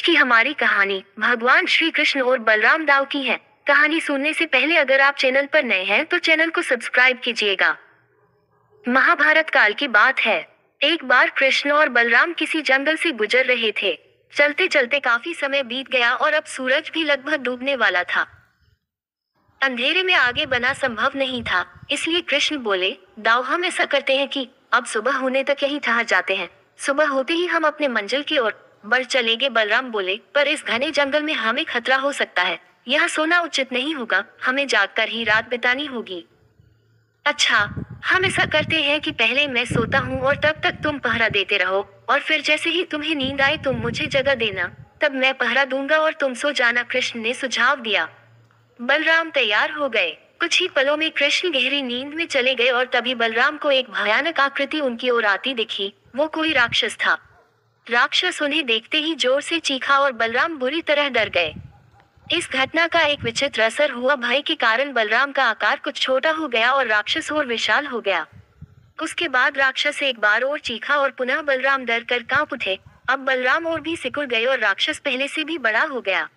की हमारी कहानी भगवान श्री कृष्ण और बलराम दाव की है। कहानी सुनने से पहले अगर आप चैनल पर नए हैं तो चैनल को सब्सक्राइब कीजिएगा। महाभारत काल की बात है। एक बार कृष्ण और बलराम किसी जंगल से गुजर रहे थे। चलते चलते काफी समय बीत गया और अब सूरज भी लगभग डूबने वाला था। अंधेरे में आगे बढ़ना संभव नहीं था, इसलिए कृष्ण बोले, दाव हम ऐसा करते हैं कि अब सुबह होने तक यहीं ठहर जाते हैं। सुबह होते ही हम अपने मंजिल की ओर बढ़ चलेंगे। बलराम बोले, पर इस घने जंगल में हमें खतरा हो सकता है। यहाँ सोना उचित नहीं होगा, हमें जागकर ही रात बितानी होगी। अच्छा, हम ऐसा करते हैं कि पहले मैं सोता हूँ और तब तक तुम पहरा देते रहो, और फिर जैसे ही तुम्हें नींद आए तुम मुझे जगह देना, तब मैं पहरा दूंगा और तुम सो जाना। कृष्ण ने सुझाव दिया। बलराम तैयार हो गए। कुछ ही पलों में कृष्ण गहरी नींद में चले गए और तभी बलराम को एक भयानक आकृति उनकी ओर आती दिखी। वो कोई राक्षस था। राक्षस उन्हें देखते ही जोर से चीखा और बलराम बुरी तरह डर गए। इस घटना का एक विचित्र असर हुआ। भय के कारण बलराम का आकार कुछ छोटा हो गया और राक्षस और विशाल हो गया। उसके बाद राक्षस एक बार और चीखा और पुनः बलराम डर कर कांप उठे। अब बलराम और भी सिकुड़ गए और राक्षस पहले से भी बड़ा हो गया।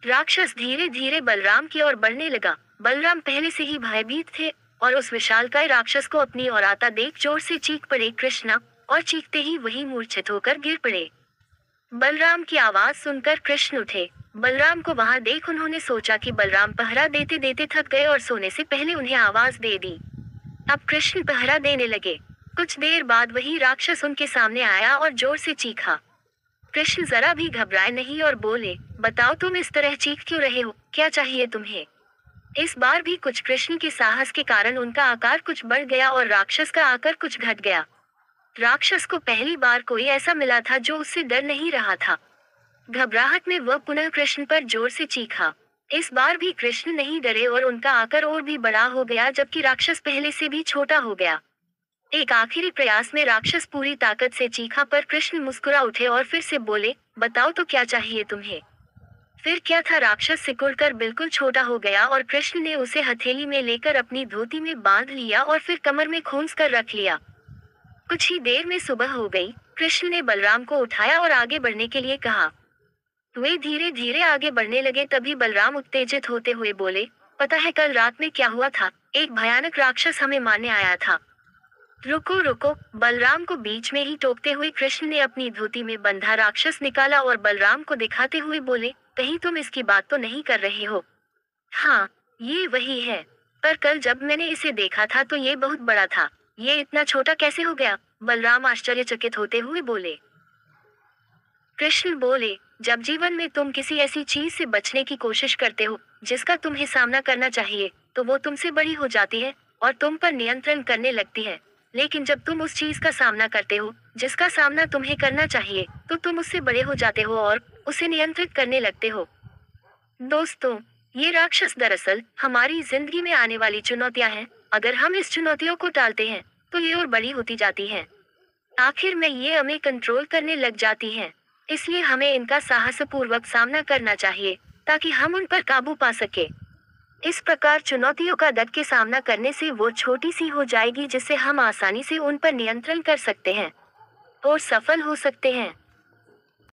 राक्षस धीरे धीरे बलराम की ओर बढ़ने लगा। बलराम पहले से ही भयभीत थे और उस विशालकाय राक्षस को अपनी ओर आता देख जोर से चीख पड़े, कृष्णा, और चीखते ही वही मूर्छित होकर गिर पड़े। बलराम की आवाज सुनकर कृष्ण उठे। बलराम को वहां देख उन्होंने सोचा कि बलराम पहरा देते देते थक गए और सोने से पहले उन्हें आवाज दे दी। अब कृष्ण पहरा देने लगे। कुछ देर बाद वही राक्षस उनके सामने आया और जोर से चीखा। कृष्ण जरा भी घबराए नहीं और बोले, बताओ तुम इस तरह चीख क्यों रहे हो, क्या चाहिए तुम्हें? इस बार भी कुछ कृष्ण के साहस के कारण उनका आकार कुछ बढ़ गया और राक्षस का आकार कुछ घट गया। राक्षस को पहली बार कोई ऐसा मिला था जो उससे डर नहीं रहा था। घबराहट में वह पुनः कृष्ण पर जोर से चीखा। इस बार भी कृष्ण नहीं डरे और उनका आकार और भी बड़ा हो गया, जबकि राक्षस पहले से भी छोटा हो गया। एक आखिरी प्रयास में राक्षस पूरी ताकत से चीखा, पर कृष्ण मुस्कुरा उठे और फिर से बोले, बताओ तो क्या चाहिए तुम्हें? फिर क्या था, राक्षस सिकुड़कर बिल्कुल छोटा हो गया और कृष्ण ने उसे हथेली में लेकर अपनी धोती में बांध लिया और फिर कमर में खोंस कर रख लिया। कुछ ही देर में सुबह हो गई। कृष्ण ने बलराम को उठाया और आगे बढ़ने के लिए कहा। वे धीरे धीरे आगे बढ़ने लगे। तभी बलराम उत्तेजित होते हुए बोले, पता है कल रात में क्या हुआ था? एक भयानक राक्षस हमें मारने आया था। रुको रुको, बलराम को बीच में ही टोकते हुए कृष्ण ने अपनी धोती में बंधा राक्षस निकाला और बलराम को दिखाते हुए बोले, कहीं तुम इसकी बात तो नहीं कर रहे हो? हाँ, ये वही है, पर कल जब मैंने इसे देखा था तो ये बहुत बड़ा था। ये इतना छोटा कैसे हो गया? बलराम आश्चर्यचकित होते हुए बोले। कृष्ण बोले, जब जीवन में तुम किसी ऐसी चीज से बचने की कोशिश करते हो जिसका तुम्हें सामना करना चाहिए, तो वो तुमसे बड़ी हो जाती है और तुम पर नियंत्रण करने लगती है। लेकिन जब तुम उस चीज का सामना करते हो जिसका सामना तुम्हें करना चाहिए, तो तुम उससे बड़े हो जाते हो और उसे नियंत्रित करने लगते हो। दोस्तों, ये राक्षस दरअसल हमारी जिंदगी में आने वाली चुनौतियां हैं। अगर हम इस चुनौतियों को टालते हैं तो ये और बड़ी होती जाती हैं। आखिर में ये हमें कंट्रोल करने लग जाती हैं। इसलिए हमें इनका साहसपूर्वक सामना करना चाहिए ताकि हम उन पर काबू पा सके। इस प्रकार चुनौतियों का डट के सामना करने से वो छोटी सी हो जाएगी, जिससे हम आसानी से उन पर नियंत्रण कर सकते हैं और सफल हो सकते हैं।